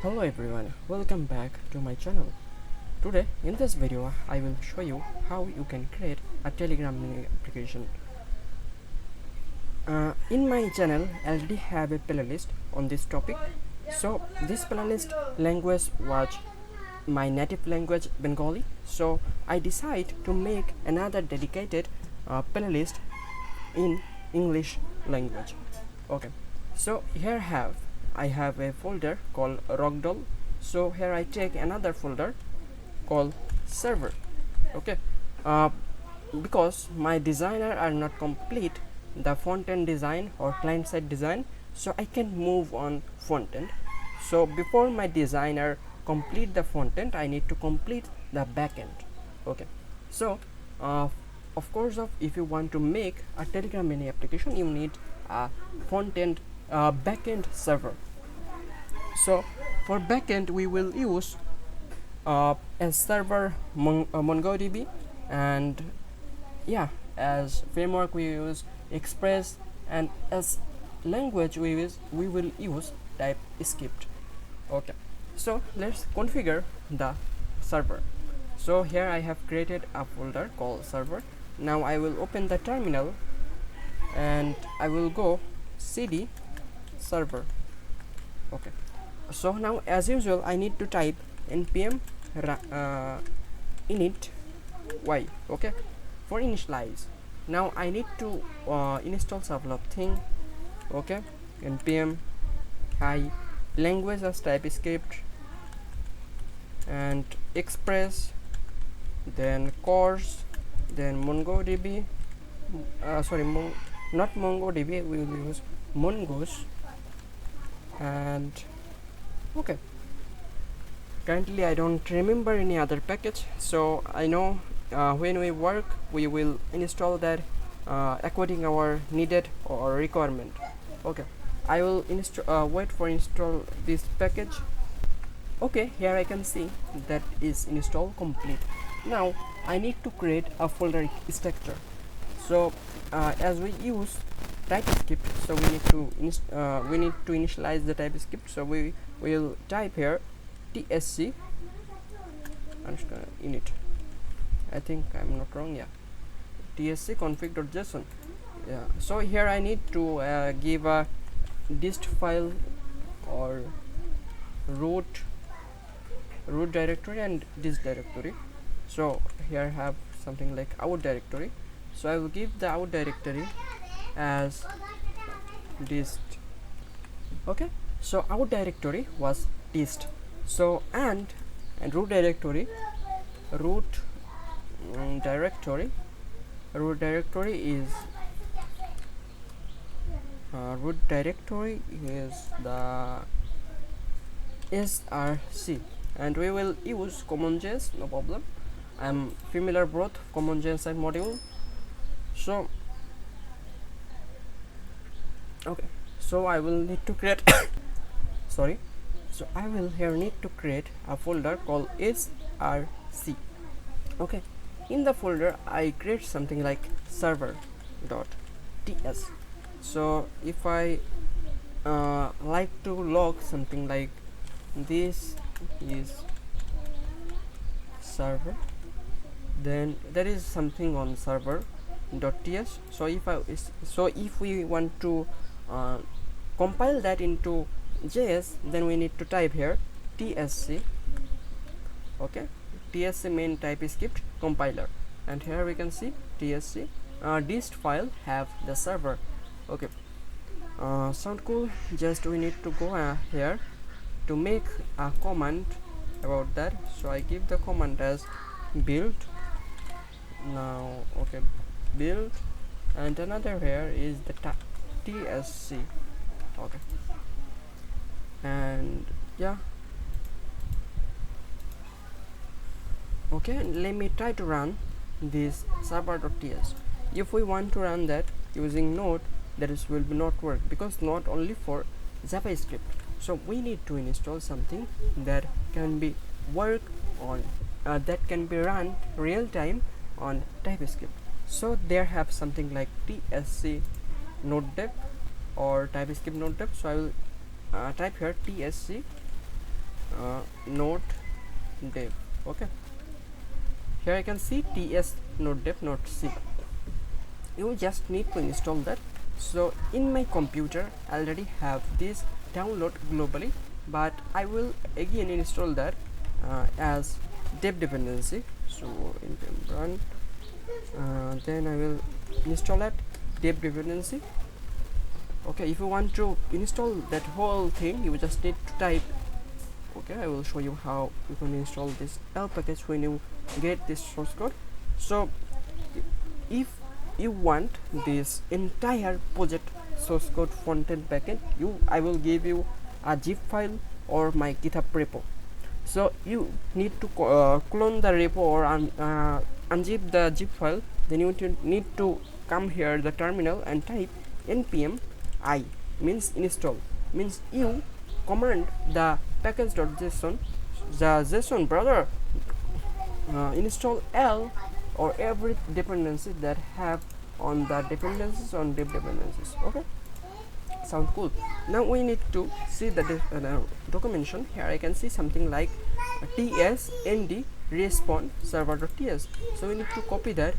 Hello everyone, welcome back to my channel. Today in this video I will show you how you can create a Telegram mini application. In my channel I already have a playlist on this topic. So this playlist language was my native language Bengali, so I decide to make another dedicated playlist in English language. Okay, so here I have a folder called Rockdoll. So here I take another folder called server. Okay, uh, because my designer are not complete the front end design or client side design, so I can move on front end. So before my designer complete the front end, I need to complete the back end. Okay, so of course if you want to make a Telegram mini application, you need a front end back end server. So for backend we will use as server MongoDB, and yeah, as framework we use Express, and as language we will use TypeScript. Okay, so let's configure the server. So here I have created a folder called server. Now I will open the terminal and I will go cd server. Okay, so now as usual I need to type npm init y, okay, for initialize. Now I need to install several thing. Okay, npm hi language as TypeScript and Express, then course, then MongoDB, not MongoDB, we will use Mongoose. And okay, currently I don't remember any other package, so I know when we work we will install that according our needed or requirement. Okay, I will wait for install this package. Okay, here I can see that is install complete. Now I need to create a folder structure. So as we use TypeScript, so we need to initialize the TypeScript. So we will type here tsc. I'm just gonna init. I think I'm not wrong. Yeah, tsc config.json. Yeah. So here I need to give a dist file or root directory and dist directory. So here I have something like out directory. So I will give the out directory as dist. Okay, so out directory was dist. So and root directory root directory is root directory is the src, and we will use CommonJS, no problem. I'm familiar both CommonJS and module. So okay, so I will need to create sorry, so I will here need to create a folder called src. Okay, in the folder I create something like server.ts. so if I like to log something like this is server, then there is something on server.ts. so if we want to compile that into JS, then we need to type here tsc. Okay, tsc main TypeScript compiler, and here we can see tsc dist file have the server. Okay, sound cool. Just we need to go here to make a command about that. So I give the command as build. Now okay, build, and another here is the tsc. Okay, and yeah, okay, let me try to run this server.ts. If we want to run that using Node, that is will not work, because not only for JavaScript, so we need to install something that can be work on that can be run real time on TypeScript. So there have something like tsc node dev or TypeScript node dev. So I will type here tsc node dev. Okay, here I can see ts node dev node c. You just need to install that. So in my computer I already have this download globally, but I will again install that as dev dependency. So in run, then I will install it dev dependency. Okay, if you want to install that whole thing, you just need to type. Okay, I will show you how you can install this L package when you get this source code. So if you want this entire project source code front-end backend, I will give you a zip file or my GitHub repo. So you need to clone the repo or unzip the zip file. Then you need to come here the terminal and type npm I, means install, means you command the package.json, the JSON brother, install L or every dependency that have on the dependencies on dev dependencies. Okay, sound cool. Now we need to see the documentation. Here I can see something like ts nd respawn server.ts. So we need to copy that,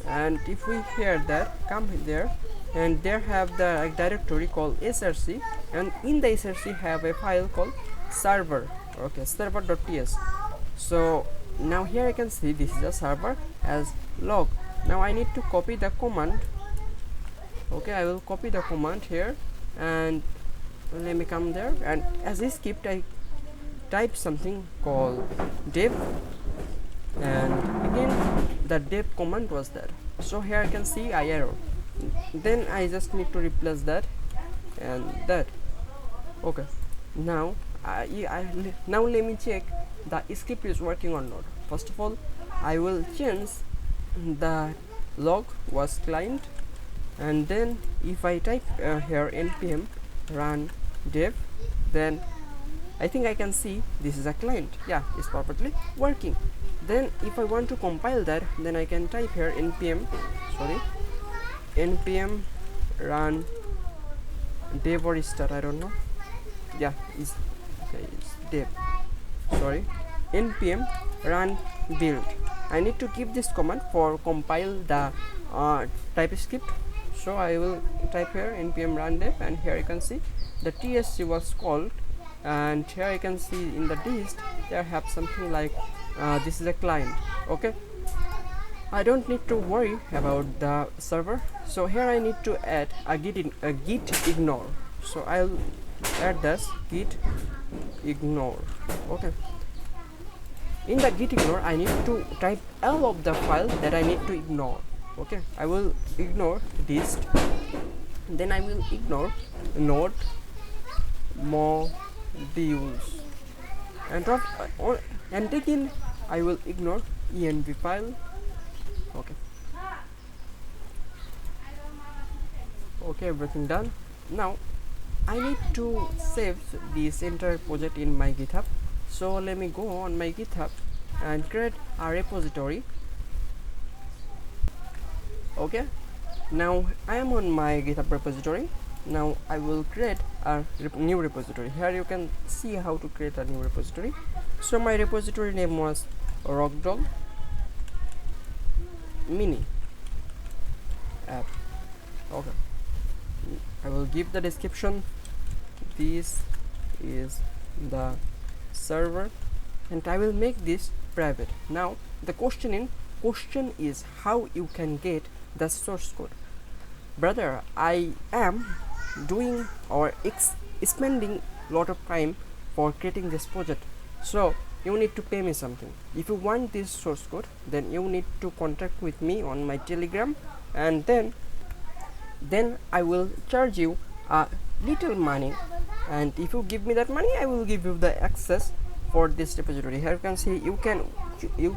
and if we hear that, come there, and there have the directory called src, and in the src have a file called server. Okay, server.ts. So now here I can see this is a server as log. Now I need to copy the command. Okay, I will copy the command here, and let me come there, and as a script I type something called dev, and again the dev command was there. So here I can see I error, then I just need to replace that and that. Okay, now now let me check the script is working or not. First of all, I will change the log was client, and then if I type here npm run dev, then I think I can see this is a client. Yeah, it's perfectly working. Then if I want to compile that, then I can type here npm run dev or start, I don't know. Yeah, it's dev, sorry, npm run build. I need to give this command for compile the TypeScript. So I will type here npm run dev, and here you can see the tsc was called, and here I can see in the dist there have something like this is a client. Okay, I don't need to worry about the server. So here I need to add a git ignore. So I'll add this git ignore. Okay, in the git ignore I need to type L of the file that I need to ignore. Okay, I will ignore dist, then I will ignore node modules, and again I will ignore env file. Okay, okay, everything done. Now I need to save this entire project in my GitHub. So let me go on my GitHub and create a repository. Okay, now I am on my GitHub repository. Now I will create a new repository. Here you can see how to create a new repository. So my repository name was Rockdoll Mini app. Okay, I will give the description. This is the server, and I will make this private. Now the question is how you can get the source code. Brother, I am doing or spending lot of time for creating this project, so you need to pay me something. If you want this source code, then you need to contact with me on my Telegram, and then I will charge you a little money, and if you give me that money, I will give you the access for this repository. Here you can see you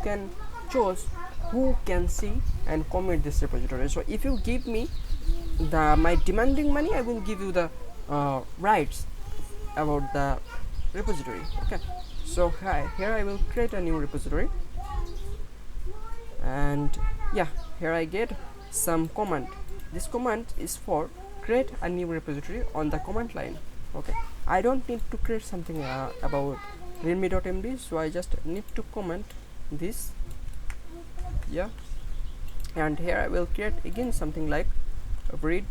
can choose who can see and commit this repository. So if you give me my demanding money, I will give you the rights about the repository. Okay, so here I will create a new repository, and yeah, here I get some command. This command is for create a new repository on the command line. Okay, I don't need to create something about readme.md, so I just need to comment this, yeah, and here I will create again something like readme.md.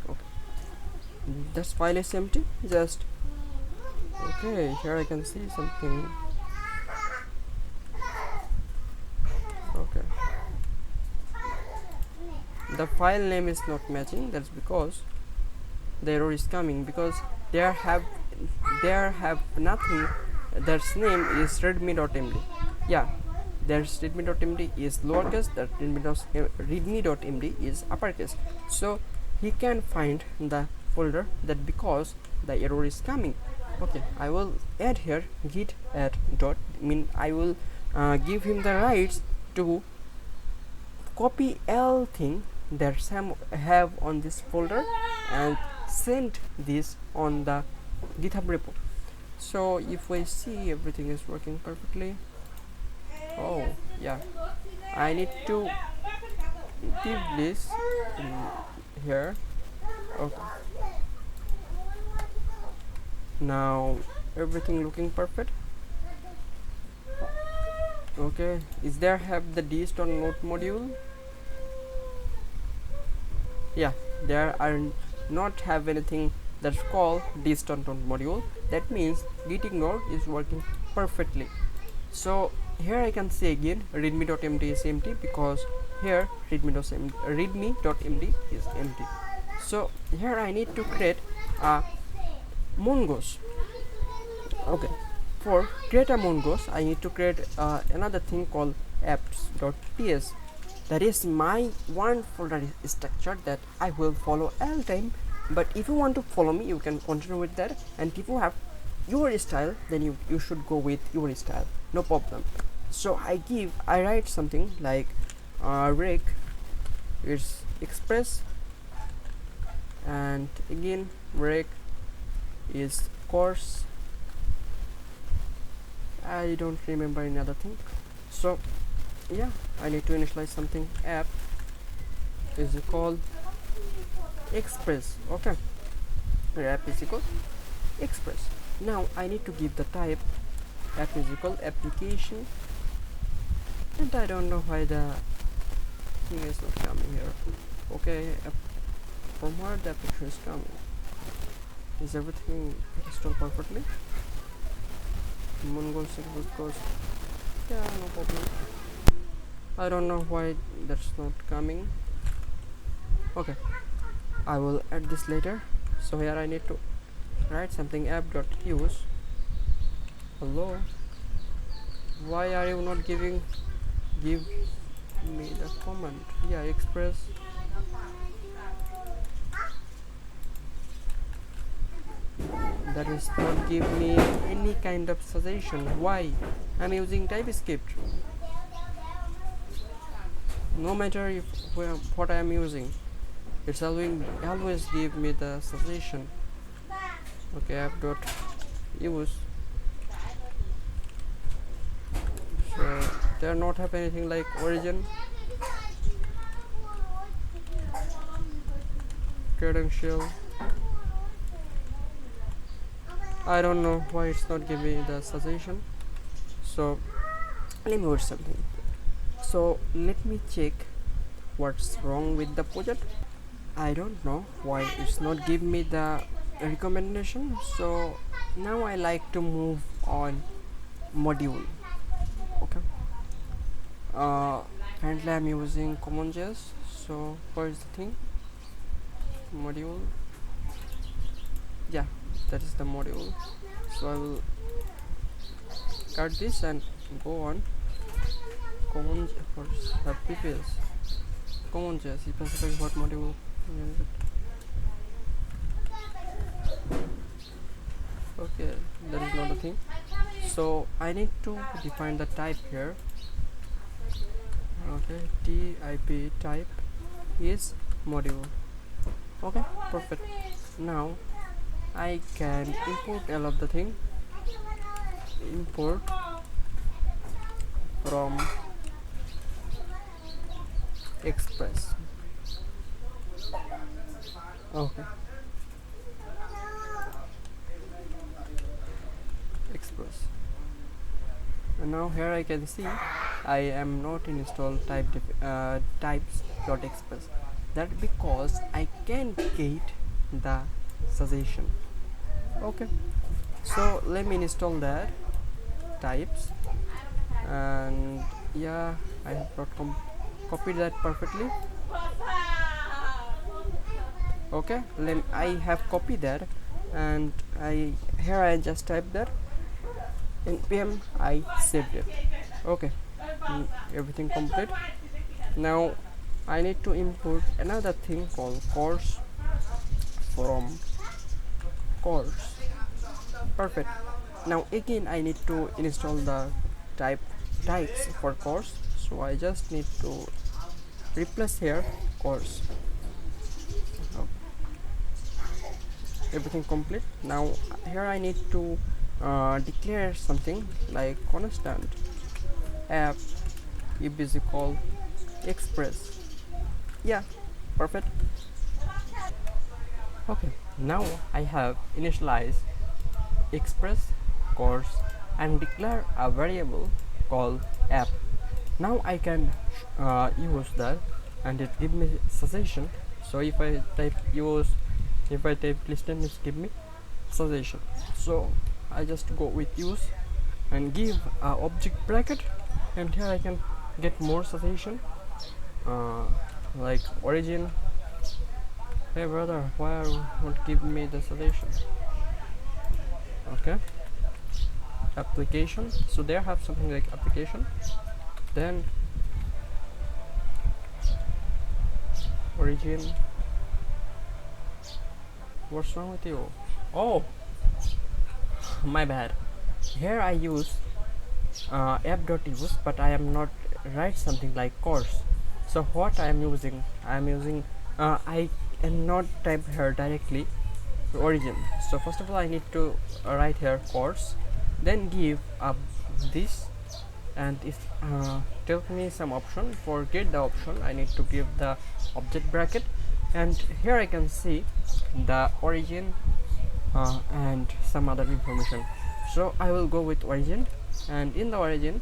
okay, this file is empty, just okay, here I can see something. Okay, the file name is not matching, that's because the error is coming, because there have nothing. Their name is readme.md, yeah, there's readme.md is lowercase, that readme.md is uppercase, so he can find the folder, that because the error is coming. Okay, I will add here git add dot, I will give him the rights to copy everything that Sam have on this folder and send this on the GitHub repo. So if we see everything is working perfectly, oh yeah, I need to give this here. Okay, now everything looking perfect. Okay, is there have the dist on node module? Yeah, there are not have anything that's called dist on node module. That means git ignore is working perfectly. So here I can say again readme.md is empty, because here readme.md is empty. So here I need to create a mongoose. Okay, for create a mongoose I need to create another thing called apps.ts. that is my one folder structure that I will follow all time. But if you want to follow me, you can continue with that, and if you have your style, then you should go with your style, no problem. So I write something like rec is express, and again rec is course. I don't remember any other thing. So yeah, I need to initialize something. App is equal express. Okay, app is equal express. Now I need to give the type app is equal application, and I don't know why the thing is not coming here. Okay, from where the application is coming? Is everything installed perfectly? Mongoose goes, yeah, no problem. I don't know why that's not coming. Okay, I will add this later. So here I need to write something app.use. Hello, why are you not give me the command? Yeah, express. That is not give me any kind of suggestion. Why? I'm using TypeScript. No matter if what I am using, it's always give me the suggestion. Okay, app.use. So they are not have anything like origin, credential. I don't know why it's not giving me the suggestion. So let me write something. So let me check what's wrong with the project. I don't know why it's not giving me the recommendation. So now I like to move on module. Okay, currently I'm using CommonJS. So where's the thing? Module, yeah, that is the module. So I will cut this and go on common for previous CommonJS. You specify what module. Okay, that is not the thing. So I need to define the type here. Okay, type type is module. Okay, perfect. Now I can import all of the thing. Import from express. Okay, now here I can see I am not installed types.express. That because I can't get the suggestion. Okay, so let me install that types, and yeah, I have not copied that perfectly. Okay, I have copied that, and I just typed that npm I saved it. Okay, everything complete. Now I need to import another thing called course from course. Perfect. Now again I need to install the types for course, so I just need to replace here course. Oh, everything complete. Now here I need to declare something like constant app if is equal express. Yeah, perfect. Okay, now I have initialized express course and declare a variable called app. Now I can use that, and it give me suggestion. So if I type listen, it give me suggestion. So I just go with use and give a object bracket, and here I can get more suggestion, uh, like origin. Hey brother, why won't give me the suggestion? Okay, application. So there have something like application, then origin. What's wrong with you? Oh, my bad. Here I use app.use, but I am not write something like course. So what I am using, I am not type here directly origin. So first of all I need to write here course, then give this, and if tell me some option. For get the option I need to give the object bracket, and here I can see the origin and some other information. So I will go with origin, and in the origin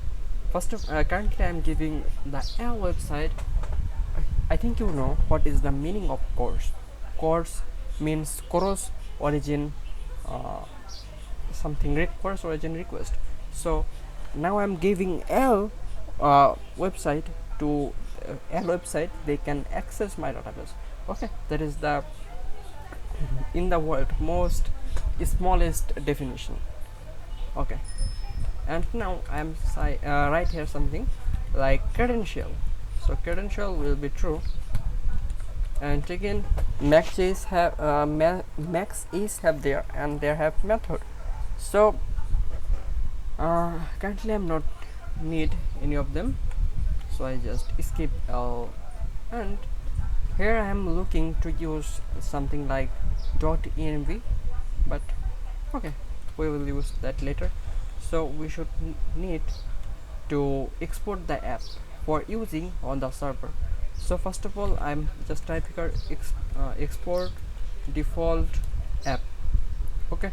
currently I am giving the L website. I think you know what is the meaning of course. Course means chorus origin something course origin request. So now I'm giving L website to L website, they can access my database. Okay, that is the in the world most smallest definition. Okay, and now I'm write here something like credential. So credential will be true, and again max is have there, and they have method. So currently I'm not need any of them, so I just skip L, and here I am looking to use something like .env, but okay, we will use that later. So we should need to export the app for using on the server. So first of all I'm just typing here export default app. Okay,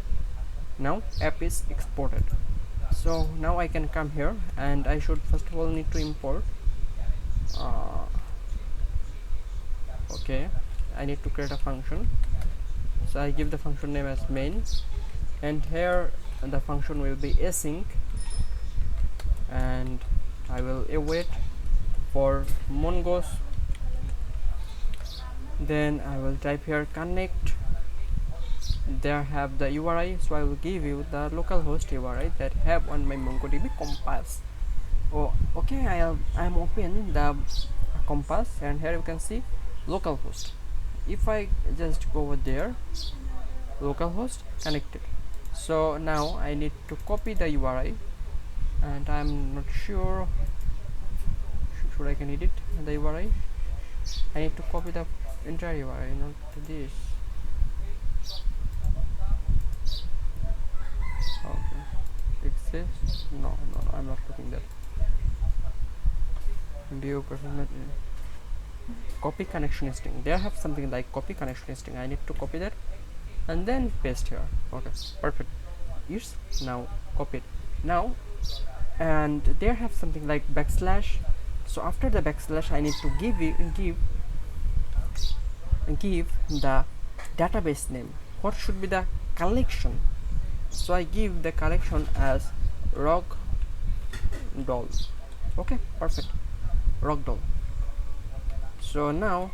now app is exported. So now I can come here, and I should first of all need to import okay, I need to create a function. So I give the function name as main, and here the function will be async, and I will await for mongoose. Then I will type here connect. There have the URI, so I will give you the localhost URI that have on my MongoDB compass. Oh, okay, I am open the compass, and here you can see localhost. If I just go over there, localhost connected. So now I need to copy the URI, and I'm not sure should I can edit the URI. I need to copy the entire URI, not this. Okay, exists. No, I'm not looking that. View performance. Copy connection string. They have something like copy connection string. I need to copy that and then paste here. Okay, perfect. It's now copied. Now and there have something like backslash. So after the backslash I need to give the database name. What should be the collection? So I give the collection as rock doll. Okay, perfect, rock doll. So now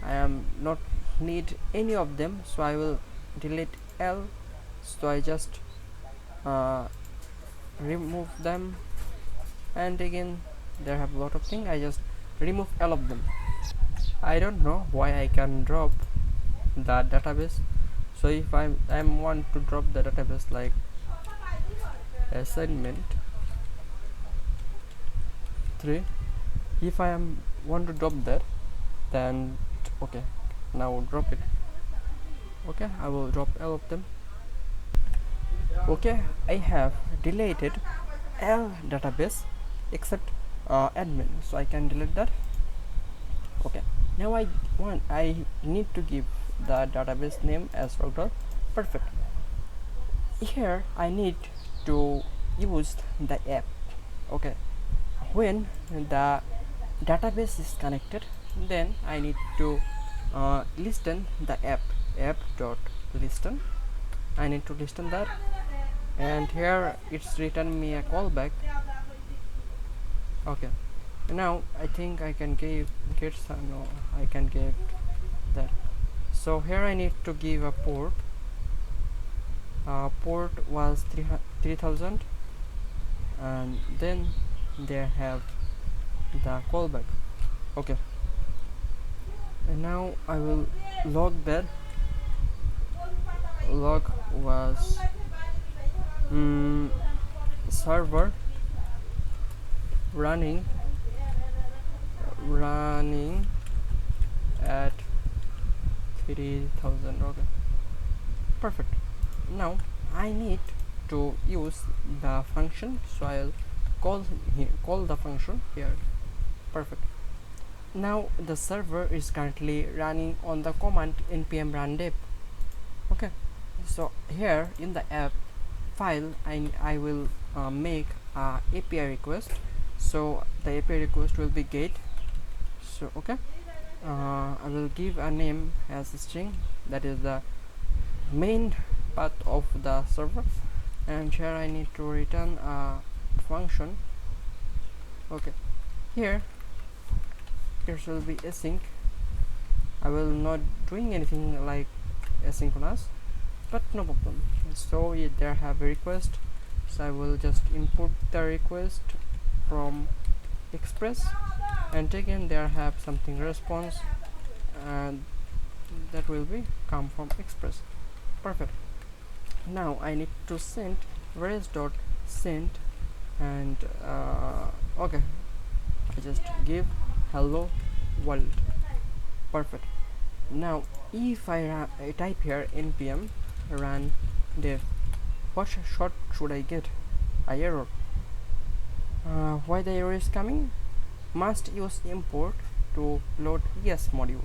I am not need any of them, so I will delete L. So I just uh, remove them, and again there have a lot of things, I just remove all of them. I don't know why I can drop the database. So if I want to drop the database like assignment 3, if I am want to drop that, then okay, now drop it. Okay, I will drop all of them. Okay, I have deleted all database except admin, so I can delete that. Okay, now I need to give the database name as rockdoll. Perfect. Here I need to use the app. Okay, when the database is connected, then I need to listen the app dot listen. I need to listen that, and here it's written me a callback. Okay, now I think I can get some, no, I can get that. So here I need to give a port. Port was 3000, and then they have the callback. Okay, and now I will log that. Log was server running at 3000. Okay, perfect. Now I need to use the function, so I'll call the function here. Perfect. Now the server is currently running on the command npm run dev. Okay, so here in the app file I will make a API request. So the API request will be get. So okay, I will give a name as a string, that is the main part of the server, and here I need to return a function. Okay, here it will be async. I will not doing anything like asynchronous, but no problem. So there have a request, so I will just input the request from express, and again there have something response, and that will be come from express. Perfect. Now I need to send res dot send, and okay, I just give hello world. Perfect. Now if I type here npm run dev, what short should I get? A error. Why the error is coming? Must use import to load yes module.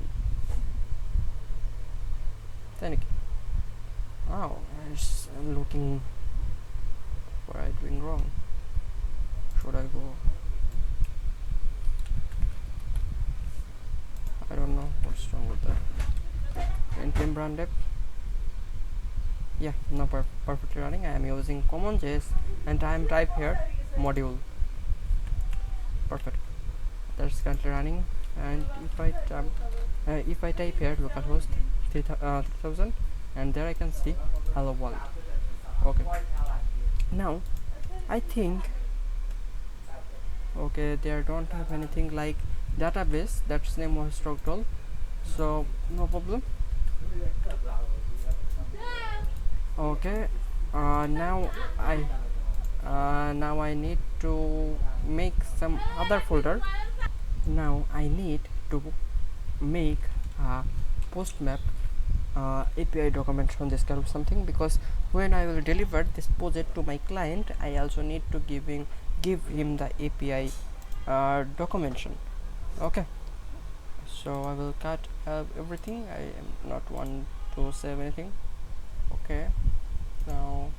Thank you. Oh, I'm looking what I'm doing wrong. Should I go? I don't know what's wrong with that. npm run dev. Yeah, now perfectly running. I am using common.js and I am type here module. Perfect. That's currently running. And if I type here localhost 3000, and there I can see hello world. Okay. Now I think okay, there don't have anything like database. That's name was rockdoll, so no problem. Okay, now I need to make some other folder. Now I need to make a post map API document on this kind of something, because when I will deliver this project to my client, I also need to give him the API documentation. Okay, so I will cut everything. I am not want to save anything. Okay, now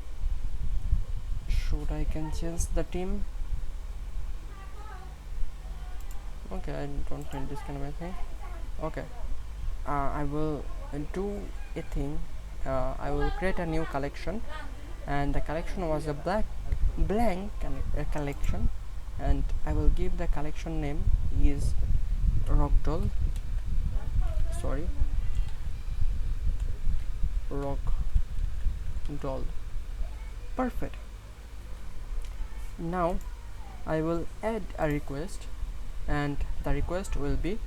should I can change the team? Okay, I don't need this kind of a thing. Okay, I will do a thing. I will create a new collection, and the collection was a blank collection, and I will give the collection name is rockdoll. Sorry, rock doll. Perfect. Now I will add a request, and the request will be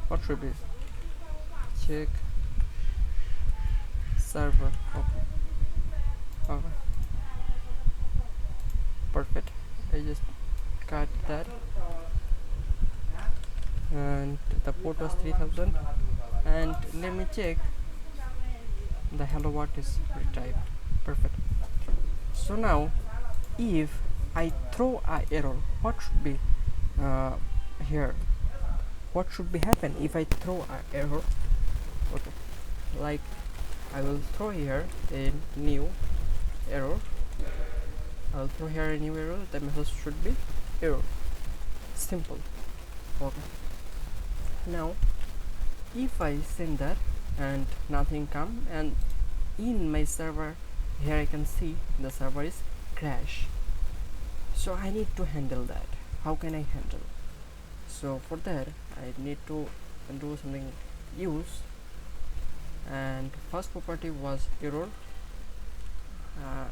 what should be check server. Okay, okay, perfect. I just cut that, and the port was 3000, and let me check the hello what is retype. Perfect. So now if I throw a error, what should be uh, here, what should be happen if I throw a error? Okay, like I will throw here a new error. I'll throw here a new error. The message should be error. Simple. Okay, now if I send that and nothing come, and in my server here I can see the server is crash, so I need to handle that. How can I handle? So for that I need to do something use, and first property was error,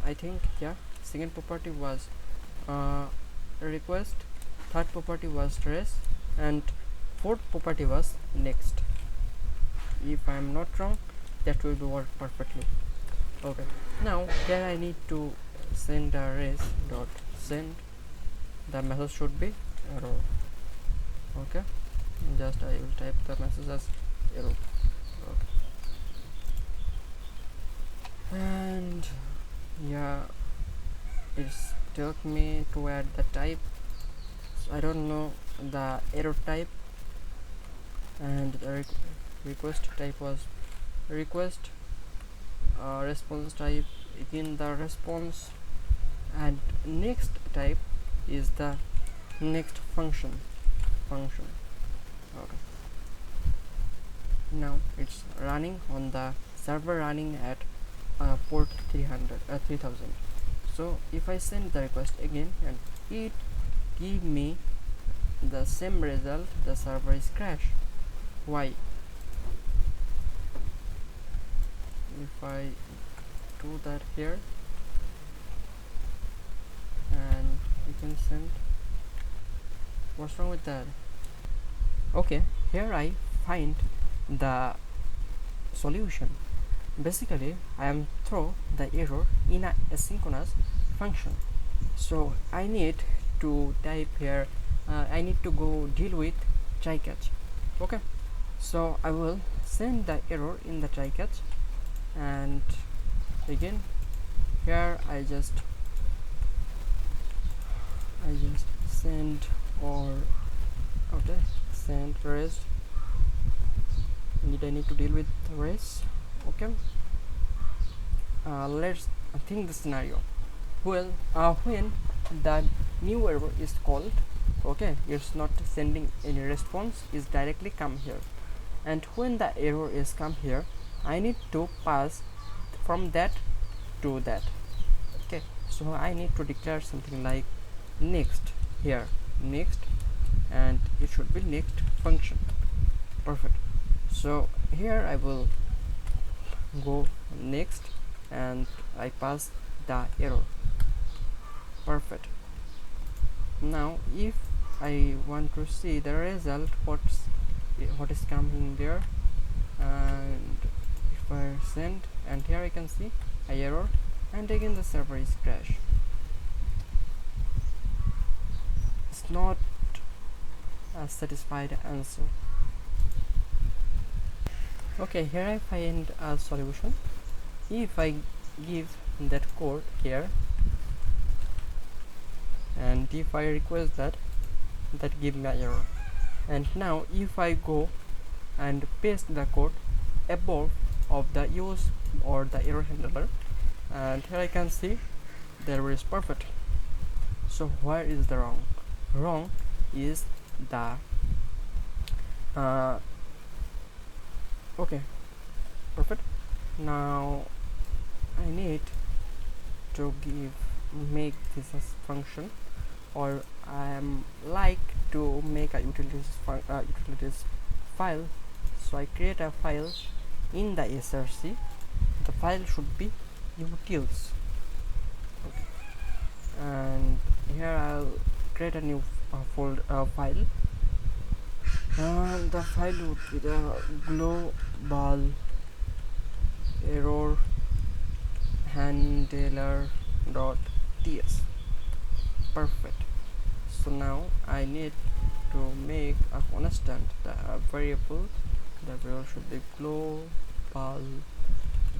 I think, yeah. Second property was request, third property was res, and fourth property was next. If I am not wrong, that will be work perfectly. Okay, now here I need to send a res dot send. The message should be error. Okay, just I will type the message as error. Okay, and yeah, it's took me to add the type, so I don't know the error type, and the request type was request, response type again the response, and next type is the next function. Okay, now it's running on the server running at port 3000. So if I send the request again and it give me the same result, the server is crash. Why? If I do that here and we can send, what's wrong with that? Okay, here I find the solution. Basically I am throw the error in a asynchronous function, so I need to type here, I need to go deal with try catch. Okay, so I will send the error in the try catch, and again here I just send, or okay, send res. I need to deal with res. Okay, let's think the scenario. Well, when the new error is called, okay, it's not sending any response, is directly come here, and when the error is come here, I need to pass from that to that. Okay, so I need to declare something like next here, next, and it should be next function. Perfect. So here I will go next and I pass the error. Perfect. Now if I want to see the result, what is coming there, and if I send, and here I can see a error, and again the server is crash. It's not a satisfied answer. Okay, here I find a solution. If I give that code here, and if I request that give me an error, and now if I go and paste the code above of the use or the error handler, and here I can see there is perfect. So where is the wrong? wrong is the okay, perfect. Now I need to make this as function, or I am like to make a utilities file. So I create a file in the src. The file should be utils, okay. And here I'll create a new file, and the file would be the global error handler.ts. Perfect. So now I need to make a constant, the variable. The variable should be global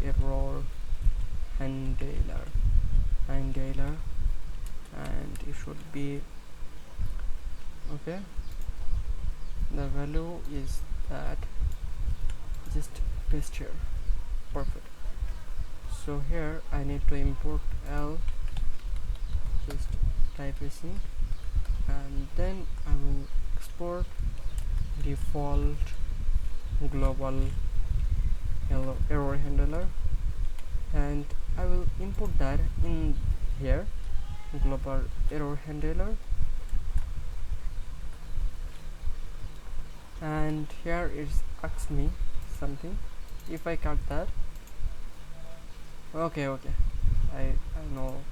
error handler, and it should be okay. The value is that, just paste here. Perfect. So here I need to import L, just typing, and then I will export default global error handler, and I will import that in here, global error handler. And here it's asks me something. If I cut that, okay, I know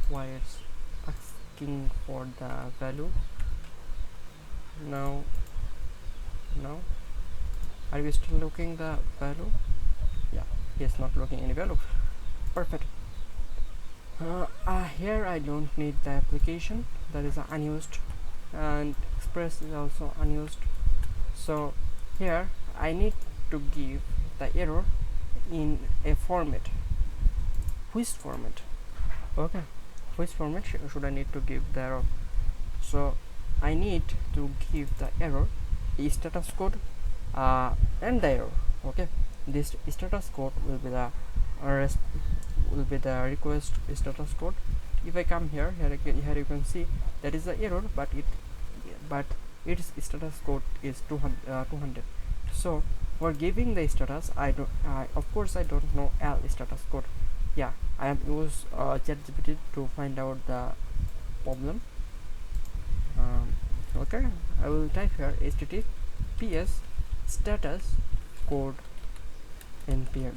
why it's asking for the value. Now are you still looking the value? Yeah, he's not looking any value. Perfect. Here I don't need the application, that is unused, and express is also unused. So here I need to give the error in a format. Which format? Okay, which format should I need to give the error? So I need to give the error status code and the error. Okay, this status code will be the request status code. If I come here you can see that is the error, but its status code is 200. So for giving the status, of course I don't know L status code. Yeah, I have used ChatGPT to find out the problem. Okay, I will type here https status code npm,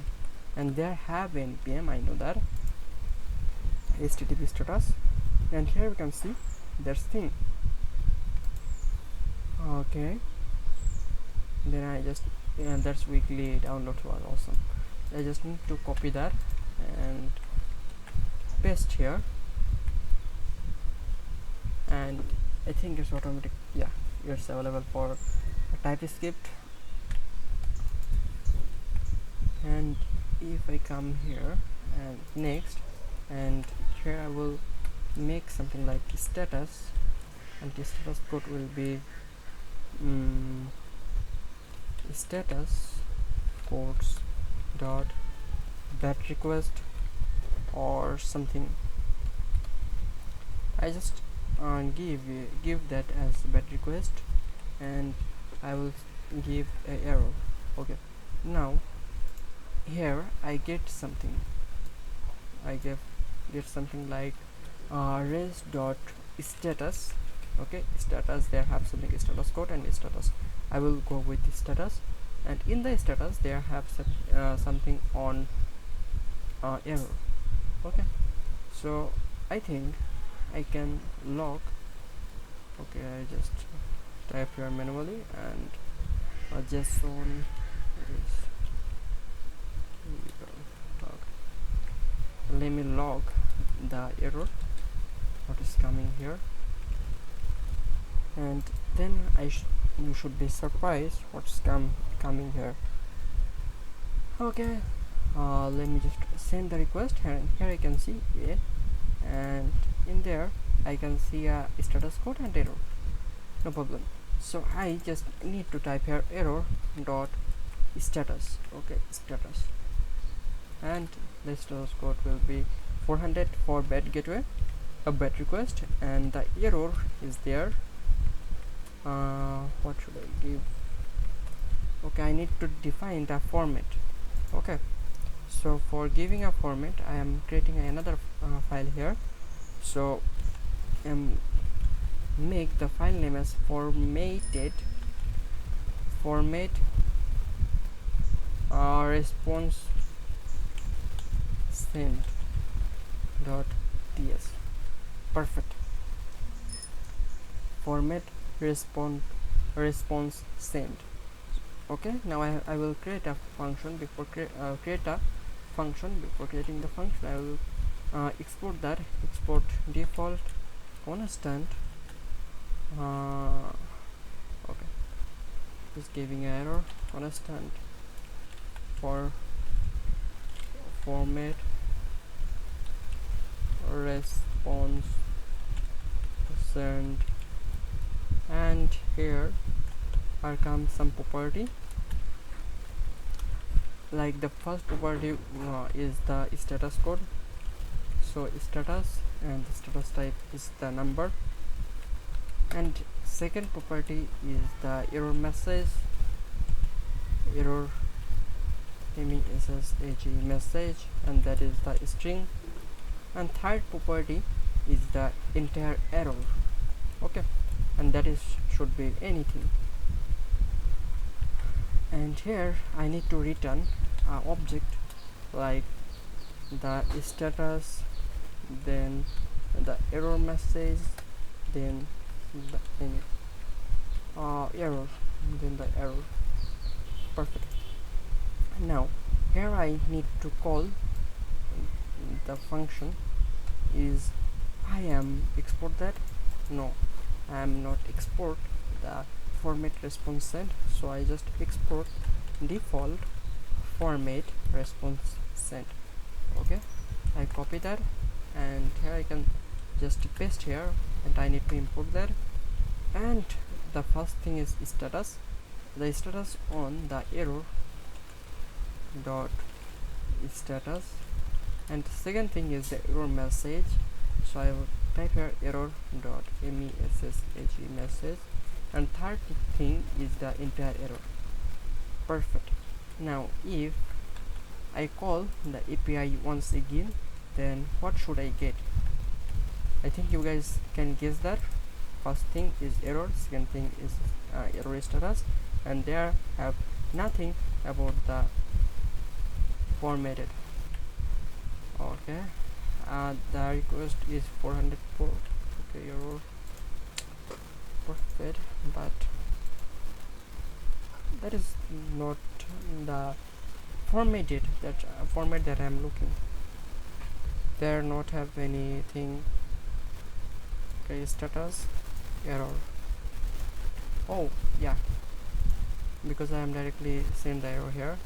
and there have npm, I know that, http status, and here we can see there's thing. Okay, then I just that's weekly download was awesome. I just need to copy that and paste here, and I think it's automatic. Yeah, it's available for TypeScript. And if I come here and next, and here I will make something like status, and the status code will be status codes dot bat request or something. I just give that as bat request, and I will give a error. Okay, now here I get something. I get something like res dot status. Okay, status, there have something status code and status. I will go with the status, and in the status there have something on error. Okay, so I think I can log. Okay, I just type here manually, and JSON is, let me log the error what is coming here, and then you should be surprised what's coming here. Okay, let me just send the request here, and here I can see it, and in there I can see a status code and error. No problem. So I just need to type here error dot status. Okay, status, and the status code will be 400 for bad gateway, a BET request, and the error is there. What should I give? Okay, I need to define the format. Okay, so for giving a format, I am creating another file here. So make the file name as format response send .ts. Perfect. Format response send. Okay, now I will create a function. Before create a function, before creating the function, I will export that. Export default constant. Okay, just giving an error. Constant for format response send, and here comes some property. Like the first property is the status code, so status, and the status type is the number, and second property is the error message, error message, and that is the string, and third property is the entire error. Okay, and that is should be anything. And here I need to return an object like the status, then the error message, then the error, then the error. Perfect. Now here I need to call the function is I am export that. No, I am not export the format response send, so I just export default format response send. Okay, I copy that, and here I can just paste here, and I need to import that. And the first thing is status, the status on the error dot status, and the second thing is the error message, so I will type here error dot message, and third thing is the entire error. Perfect. Now if I call the API once again, then what should I get? I think you guys can guess that. First thing is error, second thing is error status, and there have nothing about the formatted. Okay, the request is 404. Okay, error. Perfect, but that is not the formatted format that I am looking. There not have anything. Okay, status error. Oh yeah, because I am directly send the error here.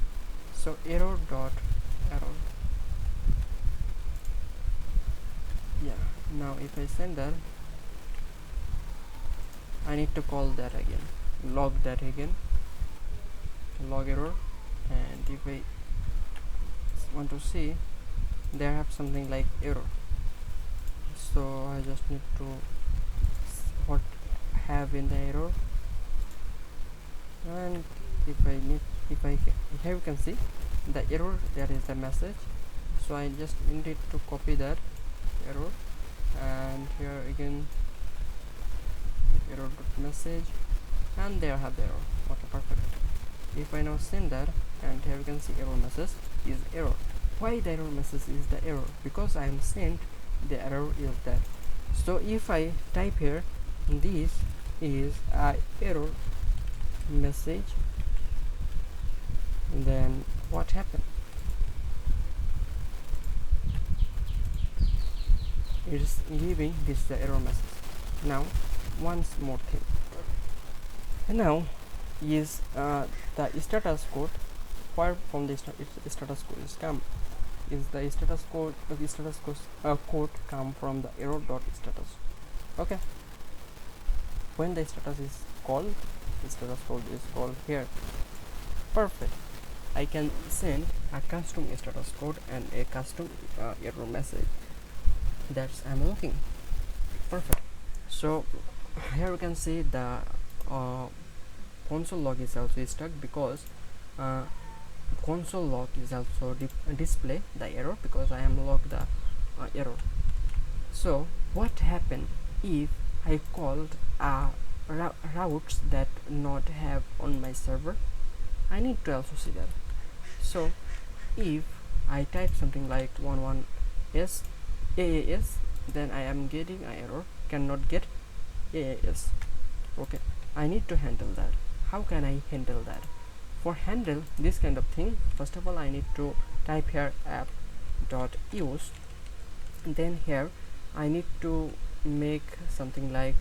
So error dot error. Yeah, now if I send that, I need to call that again, log that again, log error, and if I want to see, there have something like error, so I just need to what have in the error, and here you can see the error, there is the message, so I just need to copy that error, and here again error message, and there have the error. Okay, perfect. If I now send that, and here you can see error message is error. Why the error message is the error? Because I am sent the error is that. So if I type here, this is a error message, then what happened? It is giving this error message. Now once more thing, and now is the status code. Where from the status code is come? Is the status code code come from the error dot status? Okay, when the status is called, the status code is called here. Perfect. I can send a custom status code and a custom error message. That's I'm looking. So here you can see the uh, console log is also stuck because uh, console log is also display the error because I am logged the error. So what happened if I called routes that not have on my server? I need to also see that. So if I type something like 11s AAS, then I am getting an error, cannot get AAS. Okay, I need to handle that. How can I handle that? For handle this kind of thing, first of all I need to type here app.use, then here I need to make something like,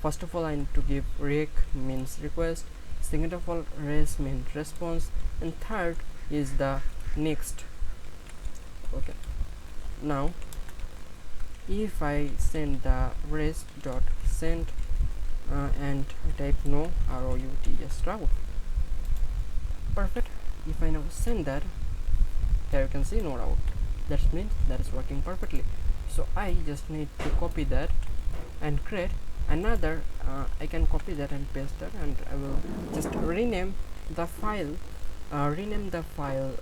first of all I need to give rec means request, second of all res means response, and third is the next. Okay, now if I send the res dot send and type no routes route, perfect. If I now send that, here you can see no route, that means that is working perfectly. So I just need to copy that and create another I can copy that and paste that, and I will just rename the file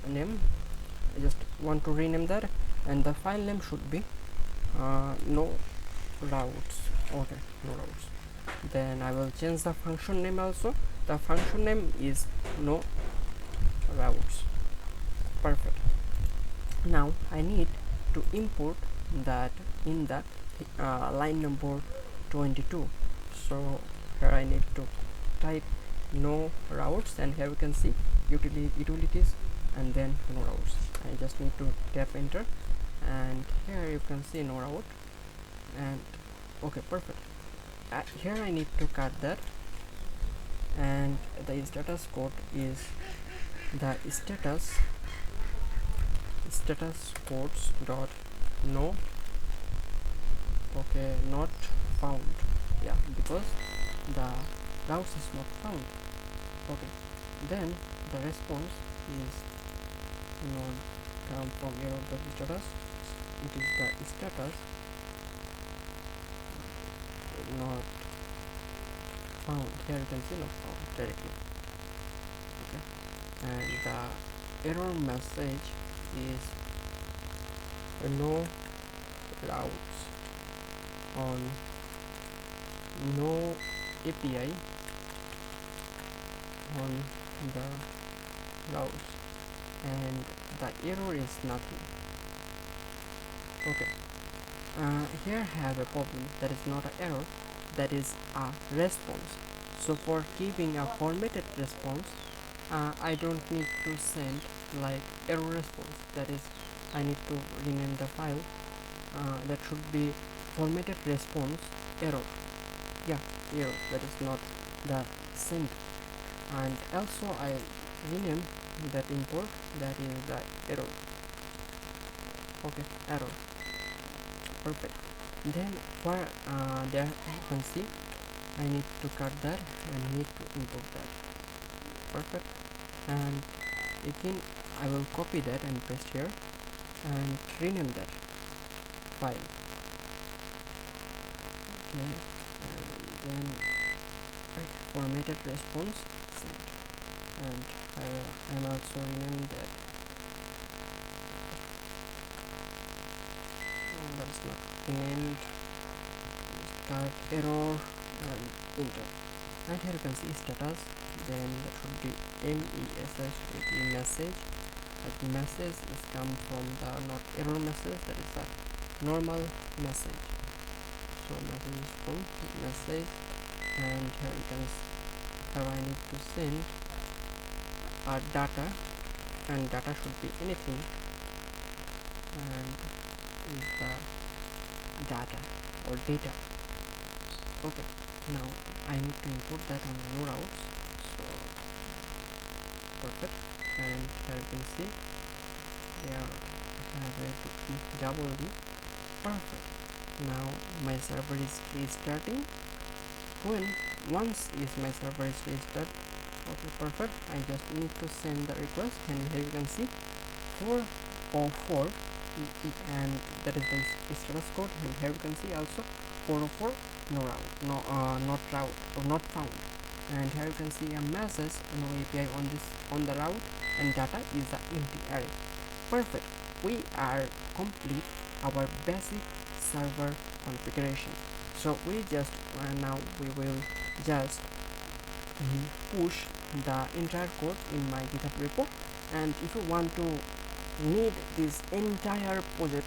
name. I just want to rename that, and the file name should be no routes. Okay, no routes. Then I will change the function name also. The function name is no routes. Perfect. Now I need to import that in the line number 22. So here I need to type no routes, and here we can see utilities and then no routes. I just need to tap enter, and here you can see no route, and okay, perfect. Here I need to cut that, and the status code is the status codes dot no, okay, not found. Yeah, because the routes is not found. Okay, then the response is not come from error dot status. It is the status not found. Here you can see not found directly. Okay, and the error message is no routes on no API on the routes, and the error is nothing. Okay, here I have a problem. That is not an error, that is a response. So for giving a formatted response, I don't need to send like error response. That is, I need to rename the file. That should be formatted response error. Yeah, error. That is not the send. And also I rename that import, that is the error. Okay, error. Perfect. Then for there you can see I need to cut that and need to import that. Perfect. And again I will copy that and paste here and rename that file. Okay, and then formatted response send, and I am also renaming that. That's not renamed. Start error and enter. And here you can see status. Then that should be message with the message. That message is come from the not error message, that is the normal message. So message is from message, and here you can here I need to send data, and data should be anything, and is the data or data. Okay, now I need to import that on no routes. So perfect, and here you can see there I have a double D. Perfect. Now my server is restarting. Once is my server is restarted. Okay, perfect. I just need to send the request, and here you can see 404, and that is the status code, and here you can see also 404 no route, not route or not found. And here you can see a message no API on the route, and data is the empty array. Perfect. We are complete our basic server configuration. So we just now we will just push the entire code in my GitHub repo. And if you want to need this entire project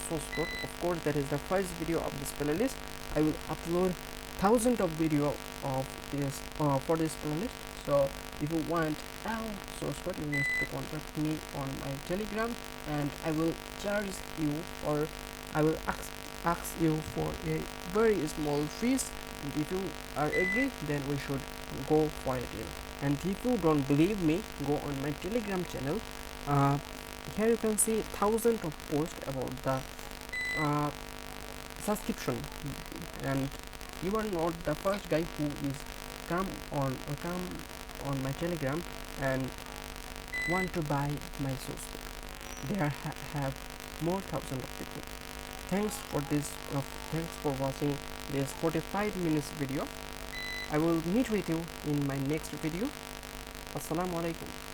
source code, of course that is the first video of this playlist. I will upload thousands of video of this for this playlist. So if you want all source code, you need to contact me on my Telegram, and I will charge you, or I will ask you for a very small fees. And if you are agree, then we should go for a deal. And if you don't believe me, go on my Telegram channel. Here you can see thousands of posts about the subscription, and you are not the first guy who is come on my Telegram and want to buy my source code. There have more thousands of people. Thanks for watching this 45 minutes video. I will meet with you in my next video. Assalamu alaikum.